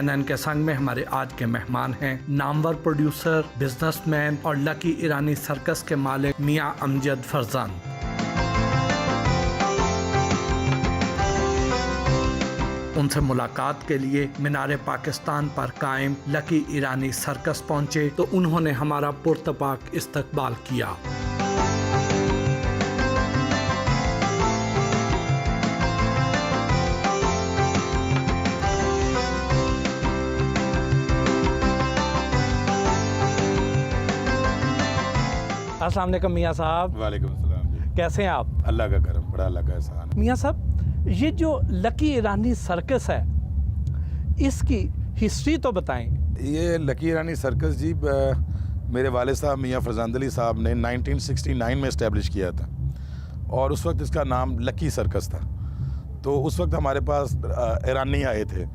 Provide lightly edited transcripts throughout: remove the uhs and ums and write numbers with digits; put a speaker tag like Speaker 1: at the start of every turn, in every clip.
Speaker 1: CNN के संग में हमारे आज के मेहमान हैं नामवर प्रोड्यूसर, बिजनेसमैन और लकी ईरानी सर्कस के मालिक मियां अमजद फरजान। उनसे मुलाकात के लिए मीनार पाकिस्तान पर कायम लकी ईरानी सर्कस पहुंचे तो उन्होंने हमारा पुरतपाक इस्तकबाल किया। अस्सलाम वालेकुम मियां साहब।
Speaker 2: वालेकुम अस्सलाम जी।
Speaker 1: कैसे हैं आप?
Speaker 2: अल्लाह का करम, बड़ा अल्लाह का एहसान है।
Speaker 1: मियां साहब, ये जो लकी ईरानी सर्कस है इसकी हिस्ट्री तो बताएं।
Speaker 2: ये लकी ईरानी सर्कस जी मेरे वाले साहब मियां फरजान अली साहब ने 1969 में इस्टेब्लिश किया था और उस वक्त इसका नाम लकी सर्कस था। तो उस वक्त हमारे पास ईरानी आए थे,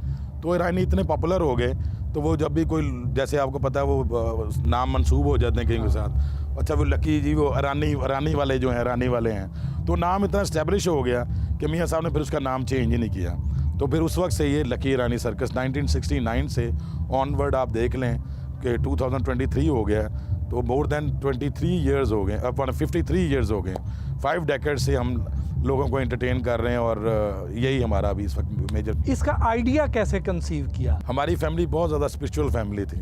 Speaker 2: तो ईरानी इतने पॉपुलर हो गए तो वो जब भी कोई, जैसे आपको पता है वो नाम मंसूब हो जाते हैं कहीं के साथ, अच्छा वो लकी जी वो ईरानी वाले जो हैं ईरानी वाले हैं, तो नाम इतना इस्टेब्लिश हो गया कि मियां साहब ने फिर उसका नाम चेंज ही नहीं किया। तो फिर उस वक्त से ये लकी ईरानी सर्कस 1969 से ऑनवर्ड आप देख लें कि 2023 हो गया, तो मोर देन 23 ईयर्स हो गए, 53 ईयर्स हो गए। 5 डेकेड से हम लोगों को एंटरटेन कर रहे हैं और यही हमारा अभी इस वक्त मेजर।
Speaker 1: इसका आइडिया कैसे कंसीव किया?
Speaker 2: हमारी फैमिली बहुत ज़्यादा स्पिरिचुअल फैमिली थी।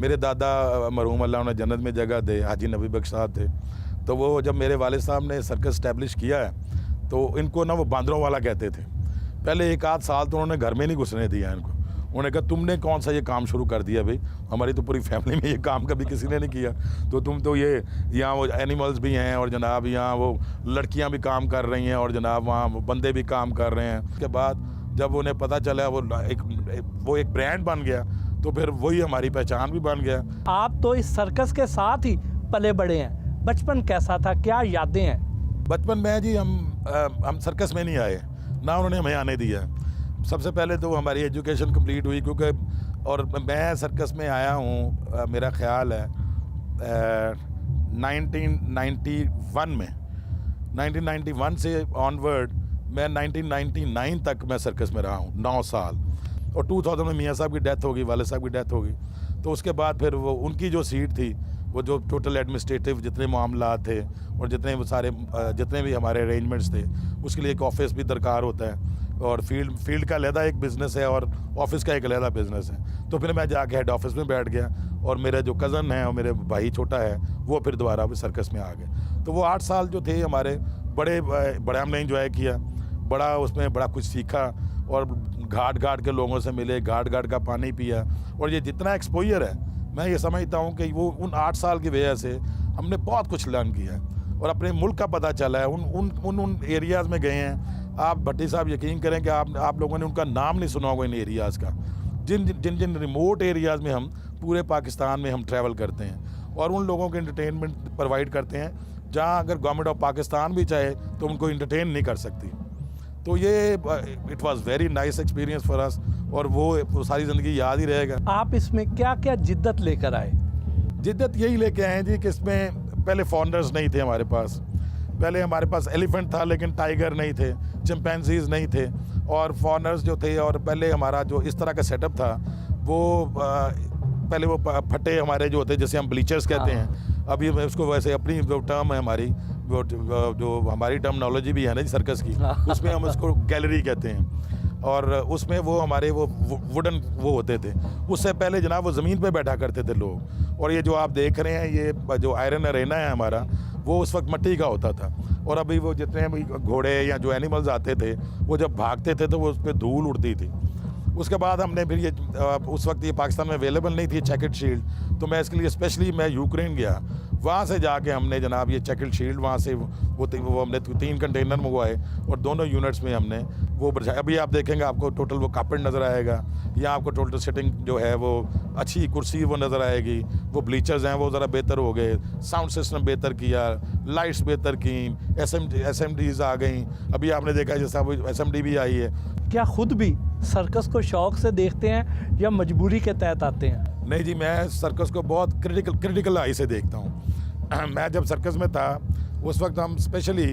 Speaker 2: मेरे दादा मरहूम अल्लाह उन्हें जन्नत में जगह दे, हाजी नबी बख्श साहब थे। तो वो जब मेरे वालिद साहब ने सर्कस इस्टेब्लिश किया है तो इनको ना वो बांदरों वाला कहते थे। पहले 1 आध साल तो उन्होंने घर में नहीं घुसने दिया इनको। उन्होंने कहा तुमने कौन सा ये काम शुरू कर दिया भाई, हमारी तो पूरी फैमिली में ये काम कभी किसी ने नहीं किया, तो तुम तो ये यहाँ वो एनिमल्स भी हैं और जनाब यहाँ वो लड़कियाँ भी काम कर रही हैं और जनाब वहाँ वो बंदे भी काम कर रहे हैं। उसके बाद जब उन्हें पता चला वो एक ब्रांड बन गया तो फिर वही हमारी पहचान भी बन गया।
Speaker 1: आप तो इस सर्कस के साथ ही पले बड़े हैं, बचपन कैसा था, क्या यादें हैं?
Speaker 2: बचपन में जी हम सर्कस में नहीं आए, ना उन्होंने हमें आने दिया। सबसे पहले तो हमारी एजुकेशन कंप्लीट हुई क्योंकि, और मैं सर्कस में आया हूँ मेरा ख्याल है 1991 में। 1991 से ऑनवर्ड मैं 1999 तक मैं सर्कस में रहा हूँ, 9 साल। और 2000 में मियाँ साहब की डेथ हो गई, वाले साहब की डेथ हो गई, तो उसके बाद फिर वो उनकी जो सीट थी, वो जो टोटल एडमिनिस्ट्रेटिव जितने मामला थे और जितने वो सारे जितने भी हमारे अरेंजमेंट्स थे, उसके लिए एक ऑफिस भी दरकार होता है और फील्ड का अलहदा एक बिज़नेस है और ऑफिस का एक अलहदा बिज़नेस है। तो फिर मैं जाके हेड ऑफिस में बैठ गया और मेरे जो कज़न हैं और मेरे भाई छोटा है वो फिर दोबारा भी सर्कस में आ गए। तो वो 8 साल जो थे हमारे बड़े हमने एंजॉय किया, बड़ा उसमें बड़ा कुछ सीखा और घाट के लोगों से मिले, घाट का पानी पिया। और ये जितना एक्सपोजर है मैं ये समझता हूँ कि वो उन 8 साल की वजह से हमने बहुत कुछ लर्न किया है और अपने मुल्क का पता चला है। उन एरियाज़ में गए हैं आप, भट्टी साहब यकीन करें कि आप लोगों ने उनका नाम नहीं सुना होगा इन एरियाज़ का। जिन रिमोट एरियाज़ में हम पूरे पाकिस्तान में हम ट्रैवल करते हैं और उन लोगों को एंटरटेनमेंट प्रोवाइड करते हैं जहाँ अगर गवर्नमेंट ऑफ पाकिस्तान भी चाहे तो उनको एंटरटेन नहीं कर सकती। तो ये it was very nice experience for us और वो सारी ज़िंदगी याद ही रहेगा।
Speaker 1: आप इसमें क्या क्या जिद्दत लेकर आए?
Speaker 2: जिद्दत यही लेके आए जी कि इसमें पहले फॉरनर्स नहीं थे हमारे पास। पहले हमारे पास एलिफेंट था लेकिन टाइगर नहीं थे, चिंपैंजीज नहीं थे और फॉरनर्स जो थे। और पहले हमारा जो इस तरह का सेटअप था वो पहले वो फटे हमारे जो होते जैसे हम ब्लीचर्स कहते हैं, अभी उसको वैसे अपनी जो टर्म है हमारी, वो जो हमारी टर्मिनोलॉजी भी है ना सर्कस की, उसमें हम उसको गैलरी कहते हैं। और उसमें वो हमारे वो वुडन वो होते थे। उससे पहले जनाब वो ज़मीन पे बैठा करते थे लोग। और ये जो आप देख रहे हैं ये जो आयरन अरेना है हमारा, वो उस वक्त मिट्टी का होता था। और अभी वो जितने भी घोड़े या जो एनिमल्स आते थे वो जब भागते थे तो वो उस पर धूल उड़ती थी। उसके बाद हमने फिर ये उस वक्त ये पाकिस्तान में अवेलेबल नहीं थी चेकेड शील्ड, तो मैं इसके लिए स्पेशली मैं यूक्रेन गया, वहाँ से जाके हमने जनाब ये चेकेड शील्ड वहाँ से वो हमने 3 कंटेनर मंगवाए और दोनों यूनिट्स में हमने वो अभी आप देखेंगे आपको टोटल वो कार्पेट नज़र आएगा, या आपको टोटल सिटिंग जो है वो अच्छी कुर्सी वो नज़र आएगी, वो ब्लीचर्स हैं वो ज़रा बेहतर हो गए, साउंड सिस्टम बेहतर किया, लाइट्स बेहतर की, SMDs आ गई, अभी आपने देखा जैसा SMD भी आई है।
Speaker 1: क्या खुद भी सर्कस को शौक से देखते हैं या मजबूरी के तहत आते हैं?
Speaker 2: नहीं जी, मैं सर्कस को बहुत क्रिटिकल आई से देखता हूँ। मैं जब सर्कस में था उस वक्त हम स्पेशली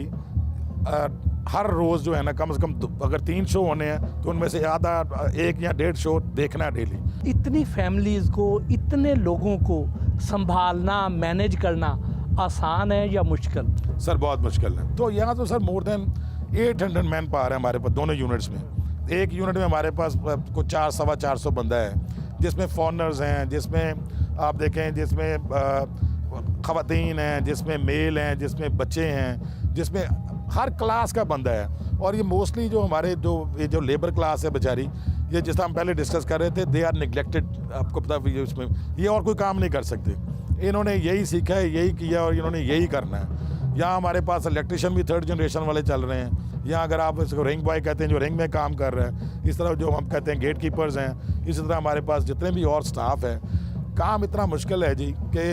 Speaker 2: हर रोज़ जो है ना कम से कम अगर 3 शो होने हैं तो उनमें से आधा 1 या 1.5 शो देखना है डेली।
Speaker 1: इतनी फैमिलीज़ को, इतने लोगों को संभालना, मैनेज करना आसान है या मुश्किल?
Speaker 2: सर बहुत मुश्किल है। तो यहाँ तो sir more than 800 man power है हमारे पास दोनों यूनिट्स में। एक यूनिट में हमारे पास कुछ 400-450 बंदा है, जिसमें फॉरनर्स हैं, जिसमें आप देखें जिसमें ख़वातीन हैं, जिसमें मेल हैं, जिसमें बच्चे हैं, जिसमें हर क्लास का बंदा है। और ये मोस्टली जो हमारे जो लेबर क्लास है बेचारी, ये जिस हम पहले डिस्कस कर रहे थे, दे आर निगलेक्टेड। आपको पता है इसमें ये और कोई काम नहीं कर सकते, इन्होंने यही सीखा है, यही किया और इन्होंने यही करना है। यहाँ हमारे पास इलेक्ट्रिशियन भी 3rd जनरेशन वाले चल रहे हैं। यहाँ अगर आप इसको रिंग बॉय कहते हैं जो रिंग में काम कर रहा है, इस तरह जो हम कहते हैं गेट कीपर्स हैं, इसी तरह हमारे पास जितने भी और स्टाफ है। काम इतना मुश्किल है जी कि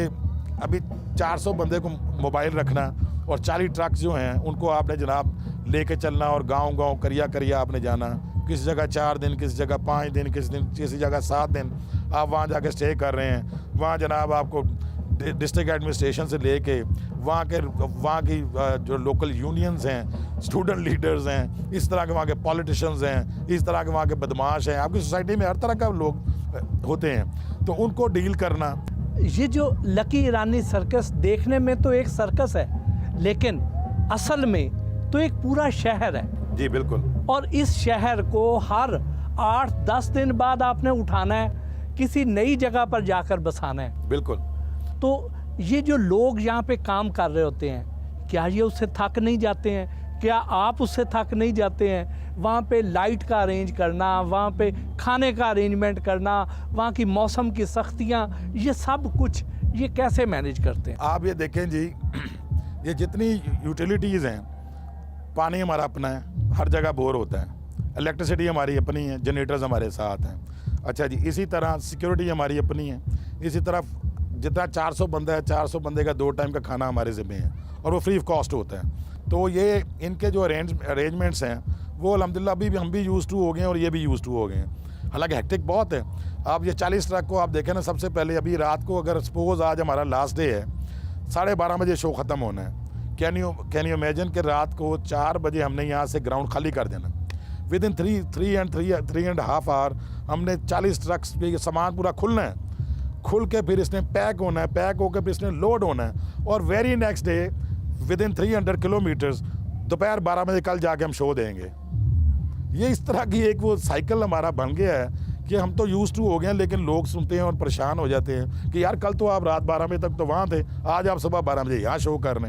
Speaker 2: अभी 400 बंदे को मोबाइल रखना और 40 ट्रक जो हैं उनको आपने जनाब लेके चलना और गांव-गांव करिया आपने जाना। किसी जगह 4 दिन, किसी जगह 5 दिन, किसी जगह 7 दिन आप वहाँ जाके स्टे कर रहे हैं। वहाँ जनाब आपको डिस्ट्रिक्ट एडमिनिस्ट्रेशन से लेके वहाँ की जो लोकल यूनियंस हैं, स्टूडेंट लीडर्स हैं, इस तरह के वहाँ के पॉलिटिशियंस हैं, इस तरह के वहाँ के बदमाश हैं। आपकी सोसाइटी में हर तरह का लोग होते हैं, तो उनको डील करना।
Speaker 1: ये जो लकी ईरानी सर्कस देखने में तो एक सर्कस है, लेकिन असल में तो एक पूरा शहर है।
Speaker 2: जी बिल्कुल।
Speaker 1: और इस शहर को हर 8-10 दिन बाद आपने उठाना है, किसी नई जगह पर जाकर बसाना है।
Speaker 2: बिल्कुल।
Speaker 1: तो ये जो लोग यहाँ पे काम कर रहे होते हैं, क्या ये उससे थक नहीं जाते हैं? क्या आप उससे थक नहीं जाते हैं? वहाँ पे लाइट का अरेंज करना, वहाँ पे खाने का अरेंजमेंट करना, वहाँ की मौसम की सख्तियाँ, ये सब कुछ ये कैसे मैनेज करते हैं?
Speaker 2: आप ये देखें जी, ये जितनी यूटिलिटीज़ हैं, पानी हमारा अपना है, हर जगह बोर होता है, इलेक्ट्रिसिटी हमारी अपनी है, जनरेटर्स हमारे साथ हैं। अच्छा जी, इसी तरह सिक्योरिटी हमारी अपनी है। इसी तरह जितना 400 बंदा है, 400 बंदे का 2 टाइम का खाना हमारे ज़िम्मे है और वो फ्री ऑफ कॉस्ट होता है। तो ये इनके जो अरेंजमेंट्स हैं वो अल्हम्दुलिल्लाह अभी भी हम भी यूज़ टू हो गए हैं और ये भी यूज़ टू हो गए हैं। हालांकि हेक्टिक बहुत है। आप ये 40 ट्रक को आप देखें ना, सबसे पहले अभी रात को अगर सपोज आज हमारा लास्ट डे है, 12:30 बजे शो ख़त्म होना है। कैन यू इमेजिन कि रात को 4 बजे हमने यहाँ से ग्राउंड खाली कर देना। विद इन 3.5 आवर हमने 40 ट्रक्स पे सामान पूरा खुलना है, खुल के फिर इसने पैक होना है, पैक होकर फिर इसने लोड होना है और very next day with in 300 kilometres दोपहर 12 बजे कल जाके हम शो देंगे। ये इस तरह की एक वो साइकिल हमारा बन गया है कि हम तो यूज़ टू हो गए हैं, लेकिन लोग सुनते हैं और परेशान हो जाते हैं कि यार कल तो आप रात 12 बजे तक तो वहाँ थे, आज आप सुबह 12 बजे यहाँ शो कर रहे हैं।